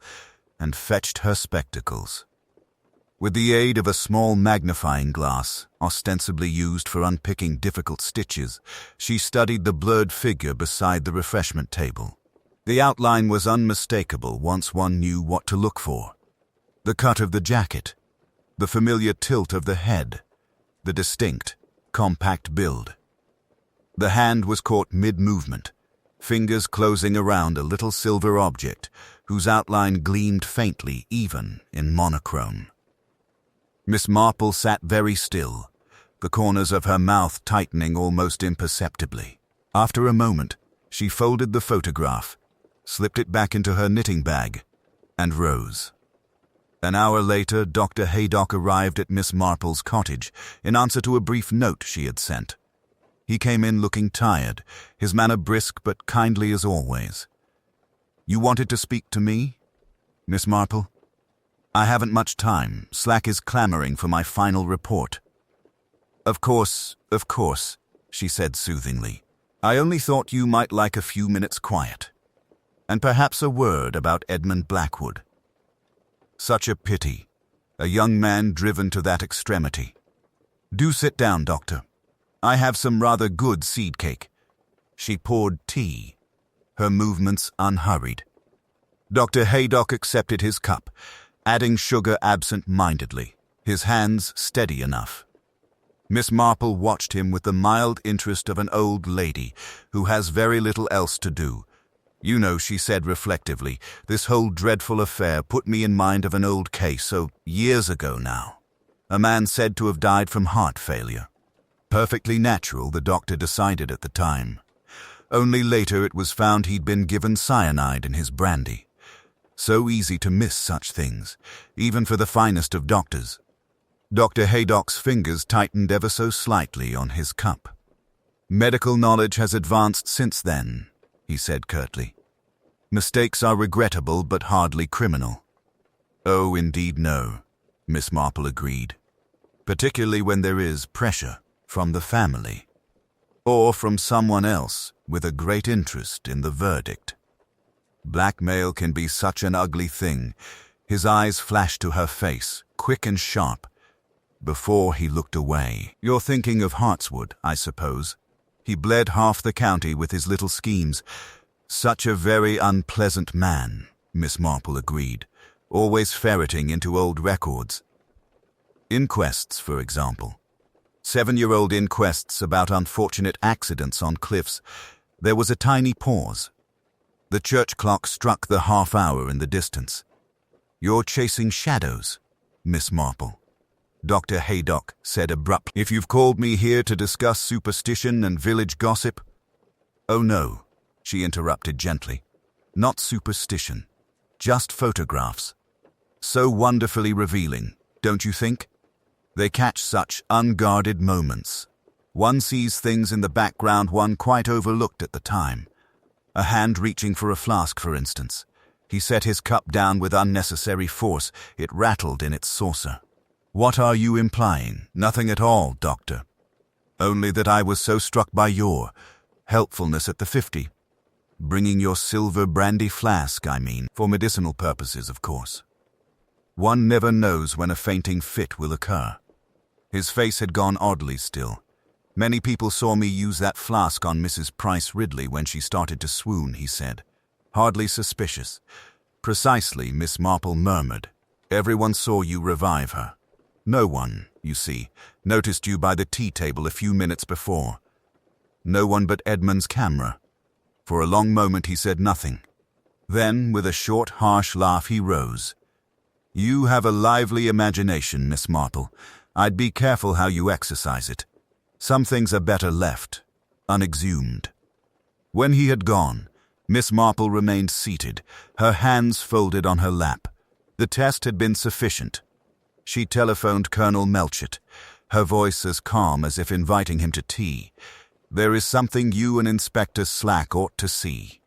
and fetched her spectacles. With the aid of a small magnifying glass, ostensibly used for unpicking difficult stitches, she studied the blurred figure beside the refreshment table. The outline was unmistakable once one knew what to look for. The cut of the jacket, the familiar tilt of the head, the distinct, compact build. The hand was caught mid-movement, fingers closing around a little silver object whose outline gleamed faintly even in monochrome. Miss Marple sat very still, the corners of her mouth tightening almost imperceptibly. After a moment, she folded the photograph, slipped it back into her knitting bag, and rose. An hour later, Dr. Haydock arrived at Miss Marple's cottage in answer to a brief note she had sent. He came in looking tired, his manner brisk but kindly as always. "You wanted to speak to me, Miss Marple?" "I haven't much time. Slack is clamoring for my final report." Of course," she said soothingly. "I only thought you might like a few minutes' quiet. And perhaps a word about Edmund Blackwood. Such a pity, a young man driven to that extremity. Do sit down, Doctor. I have some rather good seed cake." She poured tea, her movements unhurried. Dr. Haydock accepted his cup, adding sugar absent-mindedly, his hands steady enough. Miss Marple watched him with the mild interest of an old lady who has very little else to do. "You know," she said reflectively, "this whole dreadful affair put me in mind of an old case, years ago now. A man said to have died from heart failure. Perfectly natural, the doctor decided at the time. Only later it was found he'd been given cyanide in his brandy. So easy to miss such things, even for the finest of doctors." Dr. Haydock's fingers tightened ever so slightly on his cup. "Medical knowledge has advanced since then," he said curtly. "Mistakes are regrettable but hardly criminal." "Oh, indeed no," Miss Marple agreed. "Particularly when there is pressure from the family, or from someone else with a great interest in the verdict. Blackmail can be such an ugly thing." His eyes flashed to her face, quick and sharp, before he looked away. "You're thinking of Hartswood, I suppose. He bled half the county with his little schemes. Such a very unpleasant man," Miss Marple agreed, always ferreting into old records. Inquests, for example. 7-year-old inquests about unfortunate accidents on cliffs. There was a tiny pause. The church clock struck the half-hour in the distance. "You're chasing shadows, Miss Marple," Dr. Haydock said abruptly. "If you've called me here to discuss superstition and village gossip—" "Oh no," she interrupted gently. "Not superstition. Just photographs. So wonderfully revealing, don't you think? They catch such unguarded moments. One sees things in the background one quite overlooked at the time. A hand reaching for a flask, for instance. He set his cup down with unnecessary force. It rattled in its saucer." "What are you implying?" "Nothing at all, Doctor. Only that I was so struck by your helpfulness at the 50. Bringing your silver brandy flask, I mean, for medicinal purposes, of course. One never knows when a fainting fit will occur." His face had gone oddly still. "Many people saw me use that flask on Mrs. Price Ridley when she started to swoon," he said. "Hardly suspicious." "Precisely," Miss Marple murmured. "Everyone saw you revive her. No one, you see, noticed you by the tea table a few minutes before. No one but Edmund's camera. For a long moment he said nothing. Then, with a short, harsh laugh, he rose. "You have a lively imagination, Miss Marple. I'd be careful how you exercise it. Some things are better left unexhumed." When he had gone, Miss Marple remained seated, her hands folded on her lap. The test had been sufficient. She telephoned Colonel Melchett, her voice as calm as if inviting him to tea. "There is something you and Inspector Slack ought to see,"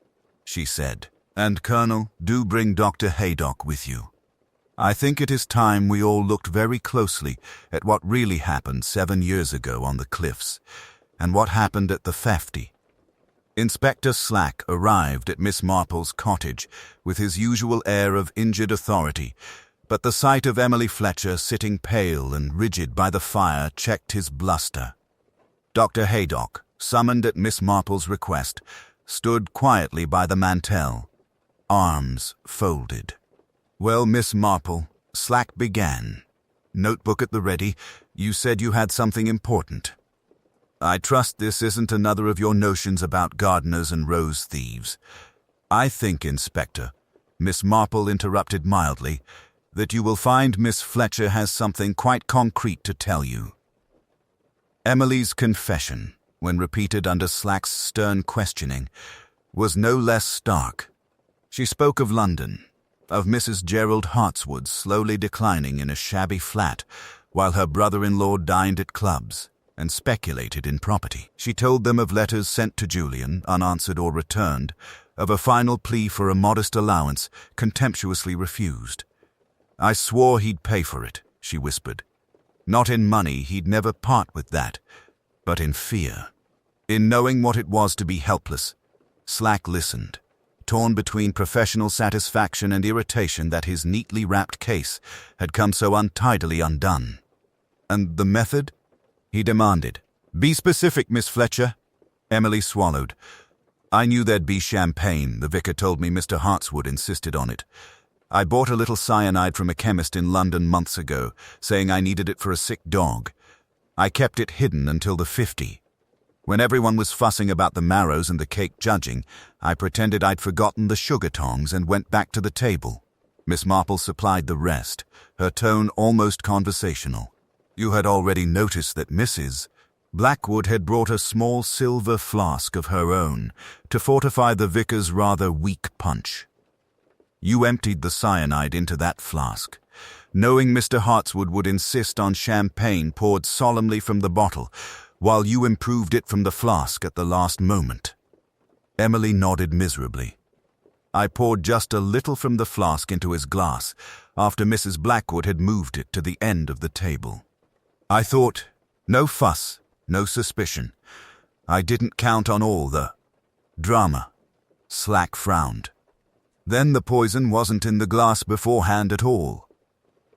she said. "And, Colonel, do bring Dr. Haydock with you. I think it is time we all looked very closely at what really happened 7 years ago on the cliffs, and what happened at the 50. Inspector Slack arrived at Miss Marple's cottage with his usual air of injured authority, but the sight of Emily Fletcher sitting pale and rigid by the fire checked his bluster. Dr. Haydock, summoned at Miss Marple's request, stood quietly by the mantel, arms folded. "Well, Miss Marple," Slack began, notebook at the ready, "you said you had something important. I trust this isn't another of your notions about gardeners and rose thieves. I think, Inspector," Miss Marple interrupted mildly, "that you will find Miss Fletcher has something quite concrete to tell you." Emily's confession, when repeated under Slack's stern questioning, was no less stark. She spoke of London, of Mrs. Gerald Hartswood slowly declining in a shabby flat, while her brother-in-law dined at clubs and speculated in property. She told them of letters sent to Julian, unanswered or returned, of a final plea for a modest allowance, contemptuously refused. "I swore he'd pay for it," she whispered. "Not in money, he'd never part with that, but in fear." In knowing what it was to be helpless, Slack listened, torn between professional satisfaction and irritation that his neatly wrapped case had come so untidily undone. "And the method?" he demanded. "Be specific, Miss Fletcher." Emily swallowed. "I knew there'd be champagne. The vicar told me Mr. Hartswood insisted on it. I bought a little cyanide from a chemist in London months ago, saying I needed it for a sick dog. I kept it hidden until the 50. When everyone was fussing about the marrows and the cake judging, I pretended I'd forgotten the sugar tongs and went back to the table. Miss Marple supplied the rest, her tone almost conversational. You had already noticed that Mrs. Blackwood had brought a small silver flask of her own to fortify the vicar's rather weak punch. You emptied the cyanide into that flask, knowing Mr. Hartswood would insist on champagne poured solemnly from the bottle, while you improved it from the flask at the last moment. Emily nodded miserably. I poured just a little from the flask into his glass after Mrs. Blackwood had moved it to the end of the table. I thought, no fuss, no suspicion. I didn't count on all the drama. Slack frowned. Then the poison wasn't in the glass beforehand at all.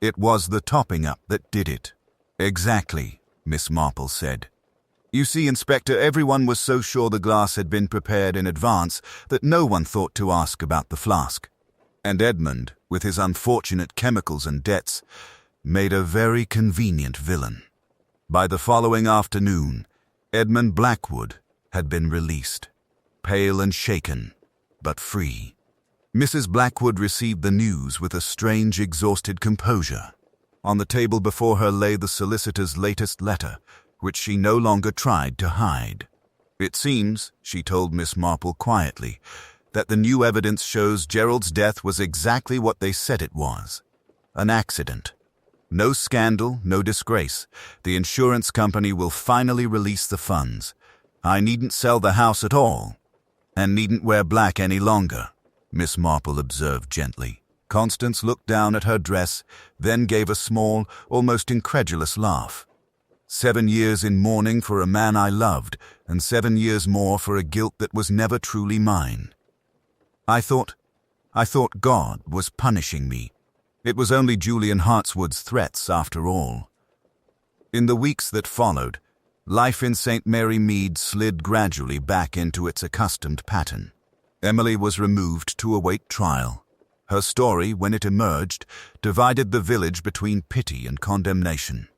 It was the topping up that did it. Exactly, Miss Marple said. You see, Inspector, everyone was so sure the glass had been prepared in advance that no one thought to ask about the flask. And Edmund, with his unfortunate chemicals and debts, made a very convenient villain. By the following afternoon, Edmund Blackwood had been released, pale and shaken, but free. Mrs. Blackwood received the news with a strange, exhausted composure. On the table before her lay the solicitor's latest letter, which she no longer tried to hide. It seems, she told Miss Marple quietly, that the new evidence shows Gerald's death was exactly what they said it was. An accident. No scandal, no disgrace. The insurance company will finally release the funds. I needn't sell the house at all, and needn't wear black any longer, Miss Marple observed gently. Constance looked down at her dress, then gave a small, almost incredulous laugh. 7 years in mourning for a man I loved, and 7 years more for a guilt that was never truly mine. I thought God was punishing me. It was only Julian Hartswood's threats, after all. In the weeks that followed, life in St. Mary Mead slid gradually back into its accustomed pattern. Emily was removed to await trial. Her story, when it emerged, divided the village between pity and condemnation.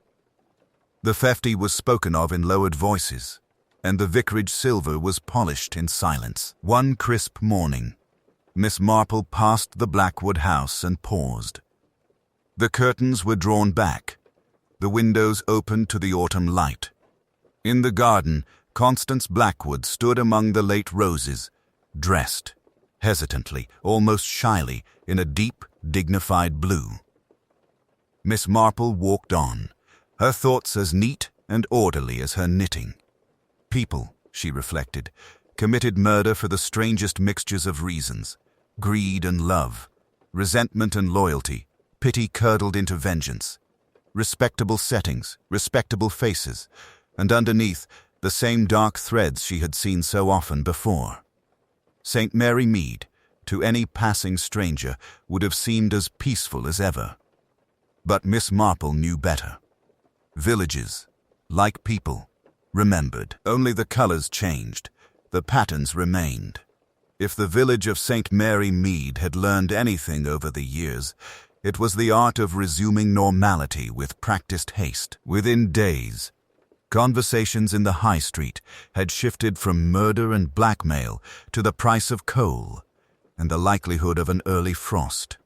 The 50 was spoken of in lowered voices, and the vicarage silver was polished in silence. One crisp morning, Miss Marple passed the Blackwood house and paused. The curtains were drawn back. The windows opened to the autumn light. In the garden, Constance Blackwood stood among the late roses, dressed, hesitantly, almost shyly, in a deep, dignified blue. Miss Marple walked on, her thoughts as neat and orderly as her knitting. People, she reflected, committed murder for the strangest mixtures of reasons: greed and love, resentment and loyalty, pity curdled into vengeance. Respectable settings, respectable faces, and underneath, the same dark threads she had seen so often before. St. Mary Mead, to any passing stranger, would have seemed as peaceful as ever. But Miss Marple knew better. Villages, like people, remembered. Only the colors changed. The patterns remained. If the village of St. Mary Mead had learned anything over the years, it was the art of resuming normality with practiced haste. Within days, conversations in the high street had shifted from murder and blackmail to the price of coal and the likelihood of an early frost.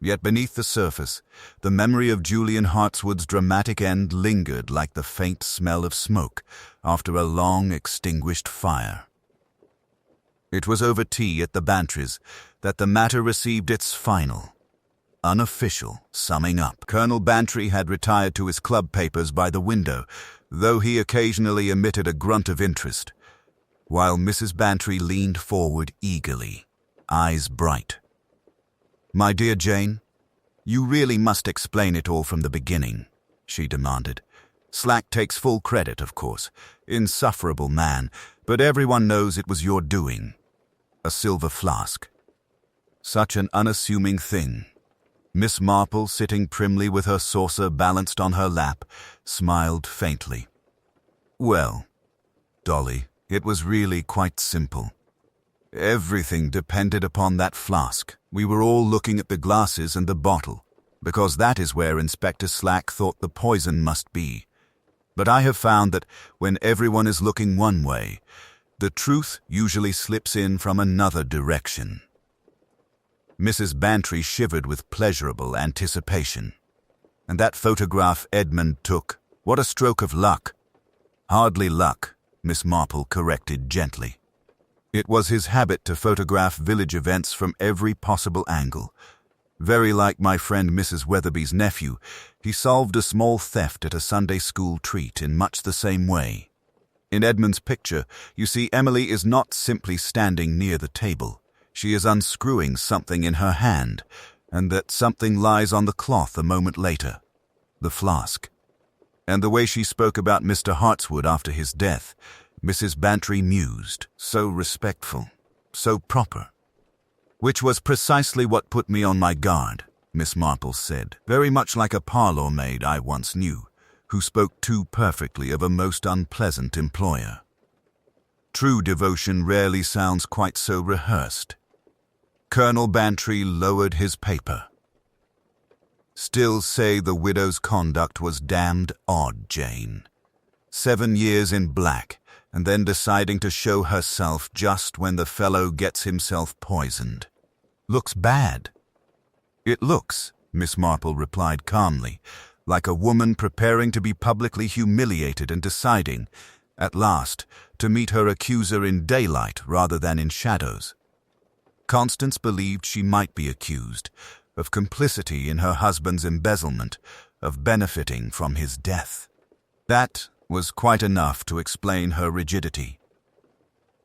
Yet beneath the surface, the memory of Julian Hartswood's dramatic end lingered like the faint smell of smoke after a long extinguished fire. It was over tea at the Bantries that the matter received its final, unofficial summing up. Colonel Bantry had retired to his club papers by the window, though he occasionally emitted a grunt of interest, while Mrs. Bantry leaned forward eagerly, eyes bright. "My dear Jane, you really must explain it all from the beginning," she demanded. "Slack takes full credit, of course. Insufferable man, but everyone knows it was your doing. A silver flask. Such an unassuming thing." Miss Marple, sitting primly with her saucer balanced on her lap, smiled faintly. "Well, Dolly, it was really quite simple. Everything depended upon that flask. We were all looking at the glasses and the bottle, because that is where Inspector Slack thought the poison must be. But I have found that when everyone is looking one way, the truth usually slips in from another direction." Mrs. Bantry shivered with pleasurable anticipation. "And that photograph Edmund took, what a stroke of luck." "Hardly luck," Miss Marple corrected gently. "It was his habit to photograph village events from every possible angle. Very like my friend Mrs. Weatherby's nephew, he solved a small theft at a Sunday school treat in much the same way. In Edmund's picture, you see Emily is not simply standing near the table. She is unscrewing something in her hand, and that something lies on the cloth a moment later. The flask. And the way she spoke about Mr. Hartswood after his death, Mrs. Bantry mused, so respectful, so proper. Which was precisely what put me on my guard, Miss Marple said, very much like a parlour maid I once knew, who spoke too perfectly of a most unpleasant employer. True devotion rarely sounds quite so rehearsed. Colonel Bantry lowered his paper. "Still say the widow's conduct was damned odd, Jane. 7 years in black, and then deciding to show herself just when the fellow gets himself poisoned. Looks bad." "It looks," Miss Marple replied calmly, "like a woman preparing to be publicly humiliated and deciding, at last, to meet her accuser in daylight rather than in shadows. Constance believed she might be accused of complicity in her husband's embezzlement, of benefiting from his death. That was quite enough to explain her rigidity."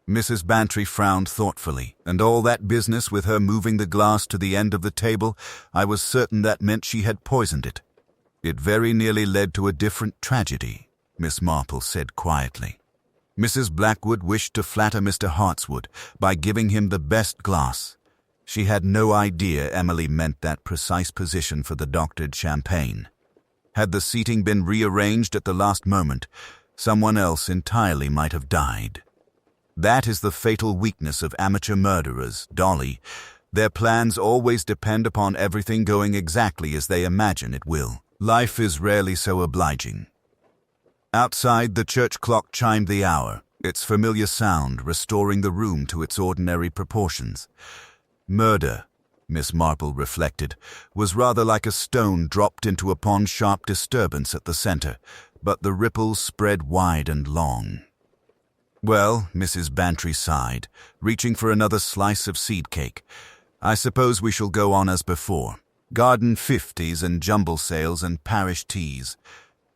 Mrs. Bantry frowned thoughtfully. "And all that business with her moving the glass to the end of the table, I was certain that meant she had poisoned it. It very nearly led to a different tragedy," Miss Marple said quietly. "Mrs. Blackwood wished to flatter Mr. Hartswood by giving him the best glass. She had no idea Emily meant that precise position for the doctored champagne. Had the seating been rearranged at the last moment, someone else entirely might have died. That is the fatal weakness of amateur murderers, Dolly. Their plans always depend upon everything going exactly as they imagine it will. Life is rarely so obliging." Outside, the church clock chimed the hour, its familiar sound restoring the room to its ordinary proportions. Murder, Miss Marple reflected, was rather like a stone dropped into a pond-sharp disturbance at the center, but the ripples spread wide and long. "Well," Mrs. Bantry sighed, reaching for another slice of seed cake, "I suppose we shall go on as before. Garden 50s and jumble sales and parish teas."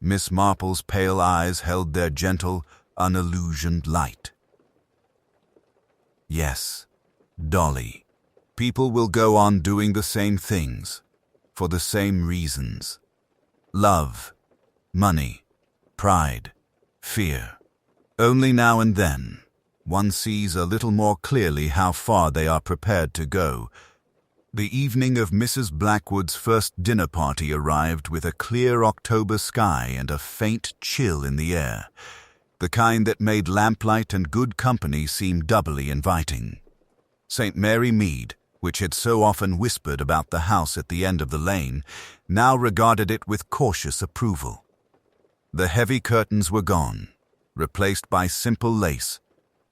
Miss Marple's pale eyes held their gentle, unillusioned light. "Yes, Dolly. People will go on doing the same things, for the same reasons. Love, money, pride, fear. Only now and then, one sees a little more clearly how far they are prepared to go." The evening of Mrs. Blackwood's first dinner party arrived with a clear October sky and a faint chill in the air, the kind that made lamplight and good company seem doubly inviting. St. Mary Mead, which had so often whispered about the house at the end of the lane, now regarded it with cautious approval. The heavy curtains were gone, replaced by simple lace.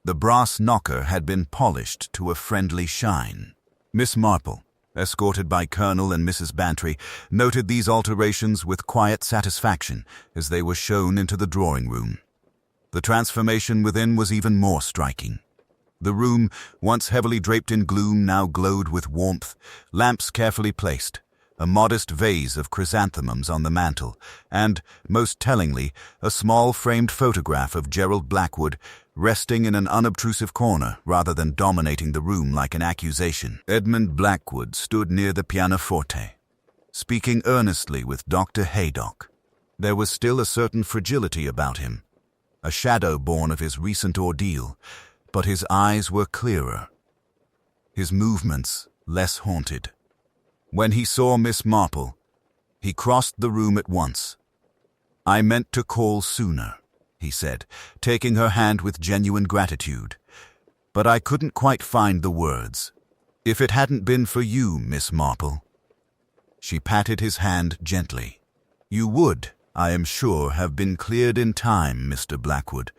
The brass knocker had been polished to a friendly shine. Miss Marple, escorted by Colonel and Mrs. Bantry, noted these alterations with quiet satisfaction as they were shown into the drawing-room. The transformation within was even more striking. The room, once heavily draped in gloom, now glowed with warmth, lamps carefully placed, a modest vase of chrysanthemums on the mantel, and, most tellingly, a small framed photograph of Gerald Blackwood resting in an unobtrusive corner rather than dominating the room like an accusation. Edmund Blackwood stood near the pianoforte, speaking earnestly with Dr. Haydock. There was still a certain fragility about him, a shadow born of his recent ordeal, but his eyes were clearer, his movements less haunted. When he saw Miss Marple, he crossed the room at once. "I meant to call sooner," he said, taking her hand with genuine gratitude. "But I couldn't quite find the words. If it hadn't been for you, Miss Marple." She patted his hand gently. "You would, I am sure, have been cleared in time, Mr. Blackwood.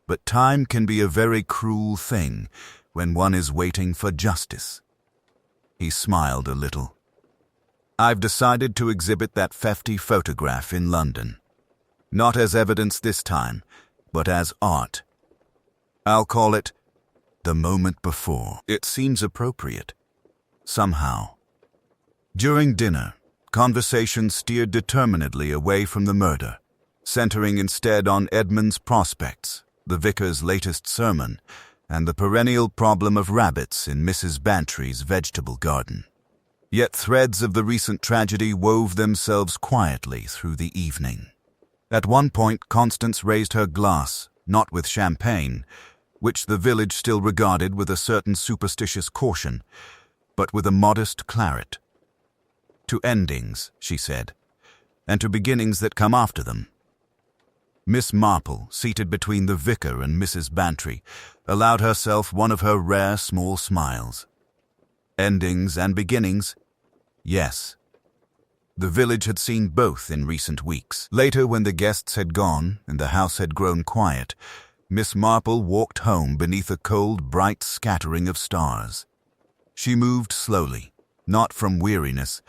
But time can be a very cruel thing when one is waiting for justice." He smiled a little. "I've decided to exhibit that 50 photograph in London. Not as evidence this time, but as art. I'll call it The Moment Before. It seems appropriate. Somehow." During dinner, conversation steered determinedly away from the murder, centering instead on Edmund's prospects, the vicar's latest sermon, and the perennial problem of rabbits in Mrs. Bantry's vegetable garden. Yet threads of the recent tragedy wove themselves quietly through the evening. At one point, Constance raised her glass, not with champagne, which the village still regarded with a certain superstitious caution, but with a modest claret. "To endings," she said, "and to beginnings that come after them." Miss Marple, seated between the vicar and Mrs. Bantry, allowed herself one of her rare small smiles. Endings and beginnings? Yes. The village had seen both in recent weeks. Later, when the guests had gone and the house had grown quiet, Miss Marple walked home beneath a cold, bright scattering of stars. She moved slowly, not from weariness,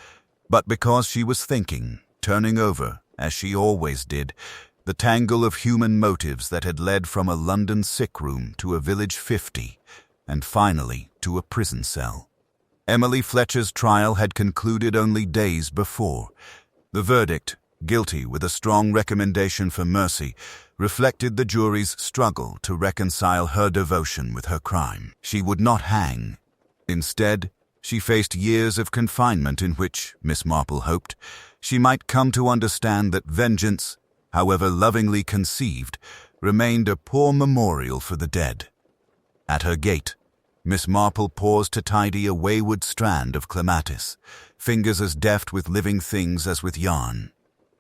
but because she was thinking, turning over, as she always did, the tangle of human motives that had led from a London sick room to a village 50, and finally to a prison cell. Emily Fletcher's trial had concluded only days before. The verdict, guilty with a strong recommendation for mercy, reflected the jury's struggle to reconcile her devotion with her crime. She would not hang. Instead, she faced years of confinement in which, Miss Marple hoped, she might come to understand that vengeance, however lovingly conceived, remained a poor memorial for the dead. At her gate, Miss Marple paused to tidy a wayward strand of clematis, fingers as deft with living things as with yarn.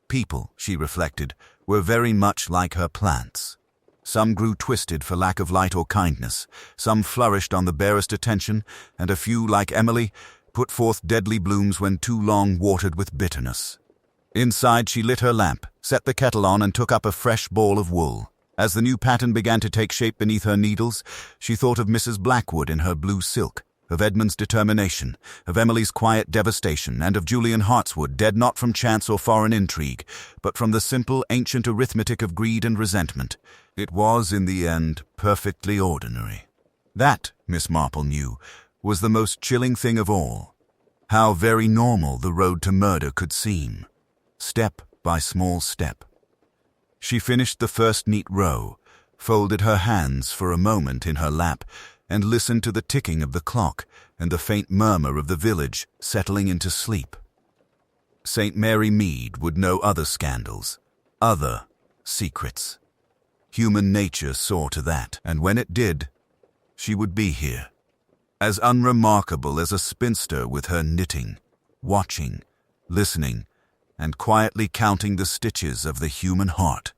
People, she reflected, were very much like her plants. Some grew twisted for lack of light or kindness, some flourished on the barest attention, and a few, like Emily, put forth deadly blooms when too long watered with bitterness. Inside she lit her lamp, set the kettle on and took up a fresh ball of wool. As the new pattern began to take shape beneath her needles, she thought of Mrs. Blackwood in her blue silk, of Edmund's determination, of Emily's quiet devastation, and of Julian Hartswood, dead not from chance or foreign intrigue, but from the simple, ancient arithmetic of greed and resentment. It was, in the end, perfectly ordinary. That, Miss Marple knew, was the most chilling thing of all. How very normal the road to murder could seem, step by small step. She finished the first neat row, folded her hands for a moment in her lap, and listened to the ticking of the clock and the faint murmur of the village settling into sleep. St. Mary Mead would know other scandals, other secrets. Human nature saw to that, and when it did, she would be here, as unremarkable as a spinster with her knitting, watching, listening, and quietly counting the stitches of the human heart.